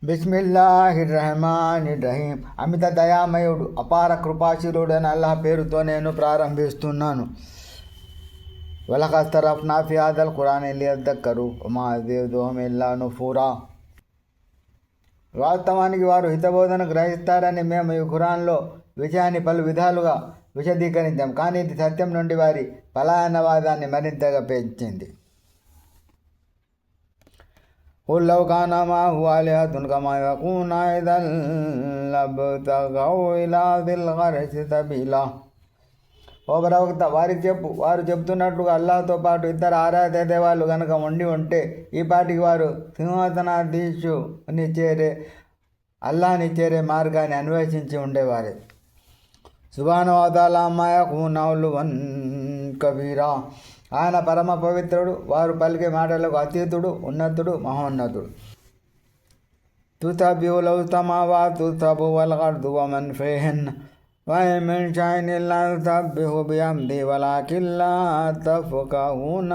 బిస్మిల్లాహిర్రహమానిర్రహీం. అమిత దయామయుడు అపార కృపాశీలుడైన అల్లాహ్ పేరుతో నేను ప్రారంభిస్తున్నాను. వలఖద్ సరఫ్నా ఫీ హాదల్ ఖురాని లియద్దక్కరు వమా యజీదుహుమ్ ఇల్లా నుఫూరా. వాస్తవానికి వారు హితబోధన గ్రహిస్తారని మేము ఈ ఖురాన్లో విషయాన్ని పలు విధాలుగా విశదీకరించాం, కానీ ఇది సత్యం నుండి వారి పలాయనవాదాన్ని మరింతగా పెంచింది. قل لو كان معه آلهة كما يقولون إذا لابتغوا إلى ذي العرش سبيلا. ఓ ప్రవక్త వారికి చెప్పు, వారు చెప్తున్నట్లుగా అల్లాహ్తో పాటు ఇతర ఆరాధ్య దేవాలు కనుక ఉండి ఉంటే ఈ పాటికి వారు సింహాసనాధీశుని చేరే అల్లాహ్ని చేరే మార్గాన్ని అన్వేషించి ఉండేవారే. సుబ్హానహు వ తఆలా అమ్మా యఖూలూన ఉలువన్ కబీరా. ఆయన పరమ పవిత్రుడు, వారు పలికే మాటలకు అతీతుడు, ఉన్నతుడు, మహోన్నతుడు. తుసబ్బిహు లహు సమావాతు సబ్ఉ వల్ అర్దు వమన్ ఫీహిన్న వఇన్ మిన్ షైఇన్ ఇల్లా యుసబ్బిహు బిహమ్దిహి వలాకిన్ లా తఫ్ఖహూన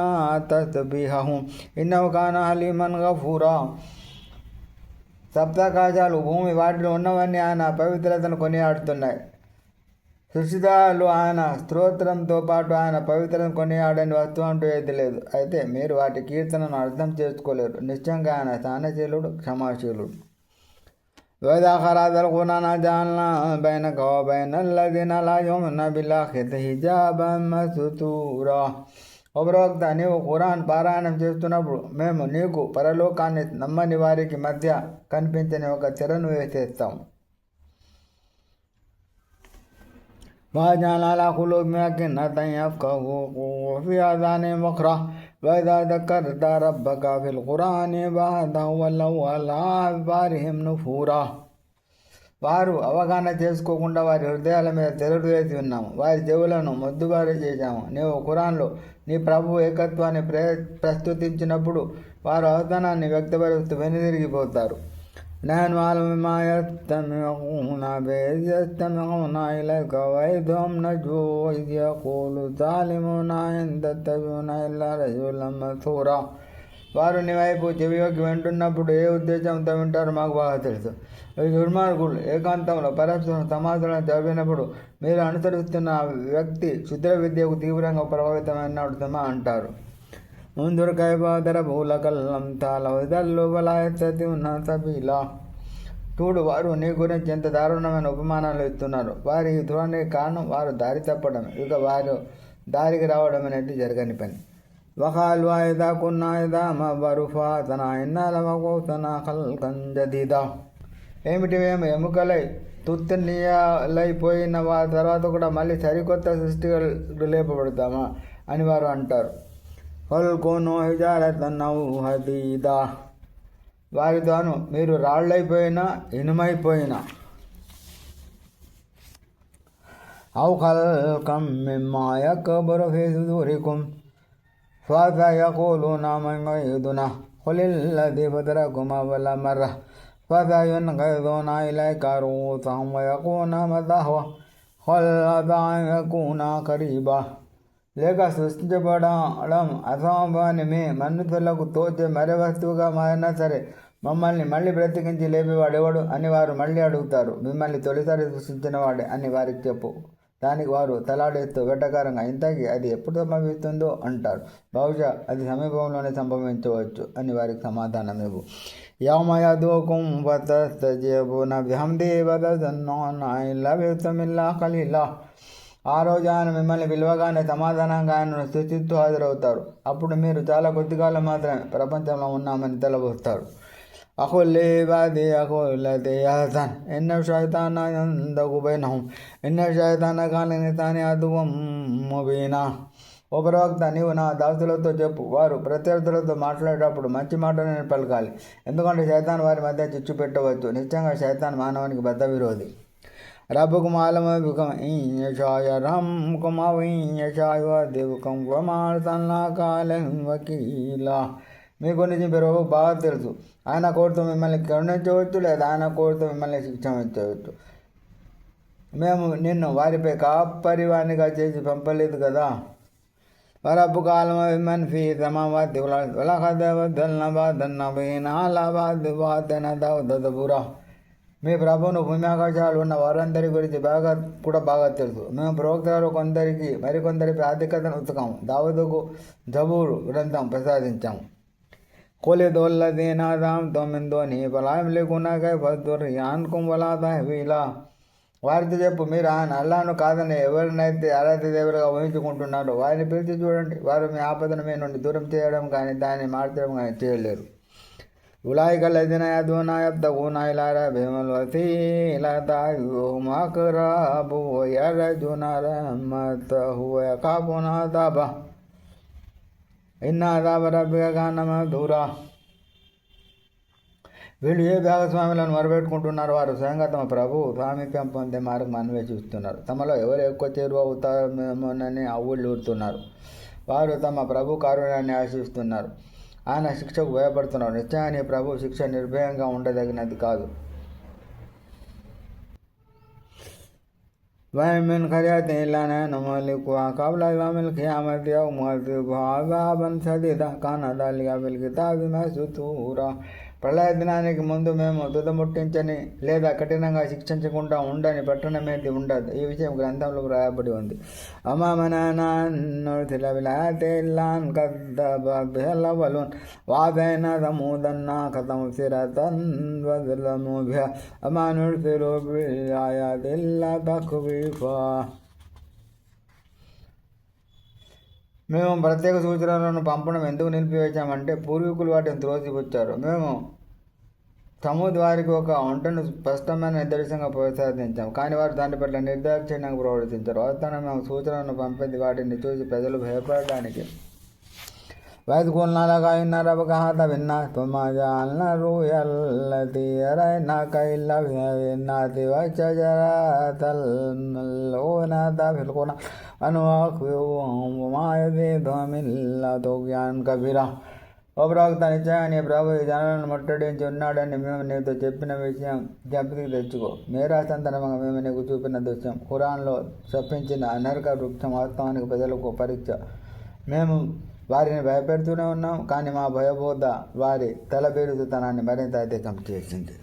తస్బీహహుం ఇన్నహు కాన హలీమన్ గఫూరా. సప్తాకాశాలు, భూమి, వాటిలో ఉన్నవన్నీ ఆయన పవిత్రతను కొనియాడుతున్నాయి. సృష్టిదారులు ఆయన స్తోత్రంతో పాటు ఆయన పవిత్రతను కొనియాడని వస్తువు అంటూ ఏది లేదు. అయితే మీరు వాటి కీర్తనను అర్థం చేసుకోలేరు. నిశ్చయంగా ఆయన సహనశీలుడు, క్షమాశీలుడు. وإذا قرأت القرآن جعلنا بينك وبين الذين لا يؤمنون بالآخرة حجابا مستورا. ఓ ప్రవక్త, నీవు ఖురాన్ పారాయణం చేస్తున్నప్పుడు మేము నీకు పరలోకాన్ని నమ్మని వారికి మధ్య కనిపించని ఒక తెరను వేసేస్తాం. وجعلنا على قلوبهم أكنة يفقهوا وفي آذانهم وقرا وإذا ذكرت ربك في القرآن بعده ولوا على أدبارهم نفورا. వారు అవగాహన చేసుకోకుండా వారి హృదయాల మీద తెరలు వేసి ఉన్నాము, వారి చెవులను మొద్దుబారి చేశాము. నీవు ఖురాన్లో నీ ప్రభు ఏకత్వాన్ని ప్రస్తుతించినప్పుడు వారు అవధానాన్ని వ్యక్తపరుస్తూ వెనుదిరిగిపోతారు. نحن أعلم بما يستمعون به إذ يستمعون إليك وإذ هم نجوا إذ يقول الظالمون إن تتبعون إلا رجلا مسحورا. వారు నీ వైపు చెవియోకి వింటున్నప్పుడు ఏ ఉద్దేశంతో వింటారో మాకు బాగా తెలుసు. ఈ దుర్మార్గులు ఏకాంతంలో పరస్పరం సమాధానం చదివినప్పుడు మీరు అనుసరిస్తున్న వ్యక్తి క్షుద్ర విద్యకు తీవ్రంగా ప్రభావితమైనడుతుమా అంటారు. ముందురు కైబాదర భూలకల్లం తాళలు బలాయతీ ఉన్న సబీలా. చూడు, వారు నీ గురించి ఎంత దారుణమైన ఉపమానాలు ఇస్తున్నారు. వారి ఈ ధోరణికి కారణం వారు దారి తప్పడం, ఇక వారు దారికి రావడం అనేది జరగని పని. వకాలు వాయిదా కున్నా ఇదామా బరుఫాతనా ఇన్నాలమకోసనా ఖల్కన్ జదీదా. ఏమిటివేమో ఎముకలై తుత్తనీయాలైపోయిన వారి తర్వాత కూడా మళ్ళీ సరికొత్త సృష్టిగా లేపబడతామా అని వారు అంటారు. హల్కోను హిజారతన్ ఔ హదీదా. వారితోను మీరు రాళ్ళైపోయినా ఇనుమైపోయినా. ఔ ఖల్కం మిమ్మా యక్బరు ఫీ సుదూరికుం ఫసయఖూలూన మన్ యഈదునా ఖులిల్లదీ ఫతరకుం అవల మర్ర ఫసయున్గిదున ఇలైక రూసహుం వయఖూన మదహ్వ ఖల్ అసా అన్ యకూన ఖరీబా. లేక సృష్టించబడడం అసంభవాన్ని మనుషులకు తోచే మరే వస్తువుగా మారినా సరే మమ్మల్ని మళ్ళీ బ్రతికించి లేపేవాడెవడు అని వారు మళ్ళీ అడుగుతారు. మిమ్మల్ని తొలిసారి సృష్టించిన వాడే అని వారికి చెప్పు. దానికి వారు తలాడేస్తూ వెటకారంగా, ఇంతకీ అది ఎప్పుడు సంభవిస్తుందో అంటారు. బహుశా అది సమీపంలోనే సంభవించవచ్చు అని వారికి సమాధానం ఇవ్వు. యౌమ యదూకుం ఫతస్తజీబూన బిహమ్దిహి వతజన్నూన ఇల్లా బిస్మిల్లా ఖలీలా. ఆ రోజు ఆయన మిమ్మల్ని పిలవగానే సమాధానంగా ఆయనను స్తుతిస్తూ హాజరవుతారు. అప్పుడు మీరు చాలా కొద్దికాలం మాత్రమే ప్రపంచంలో ఉన్నామని తెలబోస్తారు. అఖుల్లీ బాది అఖుల్లతి యహ్జన్ ఇన్న షైతాన యందగు బైనహుం ఇన్న షైతాన కాన లిన్సాని అదువ్వం ముబీనా. ఓ ప్రవక్త, నీవు నా దాసులతో చెప్పు, వారు ప్రత్యర్థులతో మాట్లాడేటప్పుడు మంచి మాటనే పలకాలి, ఎందుకంటే శైతాన్ వారి మధ్య చిచ్చు పెట్టవచ్చు. నిశ్చయంగా శైతాన్ మానవునికి బద్ధ విరోధి. రబ్బుకుం ఆలము బికుం ఇన్ యషా యర్హమ్కుం ఔ ఇన్ యషా యుఅద్దిబ్కుం వమా అర్సల్నాక అలైహిం వకీలా. మీ గురించి మీరు బాగా తెలుసు. ఆయన కోరితో మిమ్మల్ని కరుణించవచ్చు, లేదా ఆయన కోరితో మిమ్మల్ని శిక్షించవచ్చు. మేము నిన్ను వారిపై కాపరివాణిగా చేసి పంపలేదు కదా. وربك أعلم بمن في السماوات والأرض ولقد بدلنا بعض النبيين على بعض وآتينا داود زبورا. మీ ప్రభువును భూమి ఆకాశాలు ఉన్న వారందరి గురించి బాగా తెలుసు. మేము ప్రవక్తలు మరికొందరికి ఆధిక్యతను ఉతకాము. దావీదుకు జబూరు గ్రంథం ప్రసాదించాము. కొలిదోల్లదీనాదాం తొమ్మిందోని బలాయం లేకున్నా ఫద్దుర్యాన్కుం వలాదా వీలా. వారితో చెప్పు, మీరు ఆయన అల్లాను కాదని ఎవరినైతే ఆరాధ్య దేవులుగా ఊహించుకుంటున్నారో వారిని పిలిచి చూడండి. వారు మీ ఆపదను మీ నుండి దూరం చేయడం కానీ దాన్ని మార్చడం కానీ చేయలేరు. أولئك الذين يدعون يبتغون إلى ربهم الوسيلة أيهم أقرب ويرجون رحمته ويخافون عذابه إن عذاب ربك كان محذورا. వీళ్ళు ఏ భాగస్వాములను మొరబెట్టుకుంటున్నారు? వారు స్వయంగా తమ ప్రభువు సామీప్యం పొందే మార్గం అన్వేషిస్తున్నారు. తమలో ఎవరు ఎక్కువ చేరువ అవుతామోనని ఊరుతున్నారు. వారు తమ ప్రభు కారుణ్యాన్ని ఆశిస్తున్నారు. ఆయన శిక్షకు భయపడుతున్నారు. నిశ్చయాన్ని ప్రభు శిక్ష నిర్భయంగా ఉండదగినది కాదు. وَمِنْ قَرْيَةٍ إِلَّا نَحْنُ مُهْلِكُهَا قَبْلَ يَوْمِ الْقِيَامَةِ أَوْ مُعَذِّبُهَا عَذَابًا شَدِيدًا كَانَ ذَلِكَ فِي الْكِتَابِ مَسْطُورًا. ప్రళయ దినానికి ముందు మేము తుదముట్టించని లేదా కఠినంగా శిక్షించకుండా ఉండని పట్టణమేది ఉండదు. ఈ విషయం గ్రంథంలో వ్రాయబడి ఉంది. మేము ప్రత్యేక సూచనలను పంపడం ఎందుకు నిలిపివేశామంటే పూర్వీకులు వాటిని త్రోసిపుచ్చారు. మేము సమూద్ వారికి ఒక వంటను స్పష్టమైన నిదర్శనంగా ప్రసాదించాం, కానీ వారు దాని పట్ల నిర్దాక్షిణ్యంగా ప్రవర్తించారు. వాస్తవాన్ని మేము సూచనలను పంపింది వాటిని చూసి ప్రజలు భయపడడానికి. వైద్యులగా రబకహాత విన్నా తుమాజాలన రూయల్లతి అరైనాక ఇల్లా విన్నాతి వచ్చజరాతల్లోనాత ఫిల్కోన అనువాకుమాయది ధోమిల్లాతో జ్ఞాన్ కబీరా. ఓ ప్రవక్త, నిశ్చయంగా నీ ప్రభు ఈ జనాలను ముట్టడించి ఉన్నాడని మేము నీతో చెప్పిన విషయం జ్ఞప్తికి తెచ్చుకో. మేరా సంతానముగా మేము నీకు చూపిన దృశ్యం ఖురాన్లో చెప్పించిన అనర్క వృక్షం వాస్తవానికి ప్రజలకు పరీక్ష. మేము వారిని భయపెడుతూనే ఉన్నాం, కానీ మా భయబోధ వారి తలబేరుతనాన్ని మరింత అధికం చేసింది.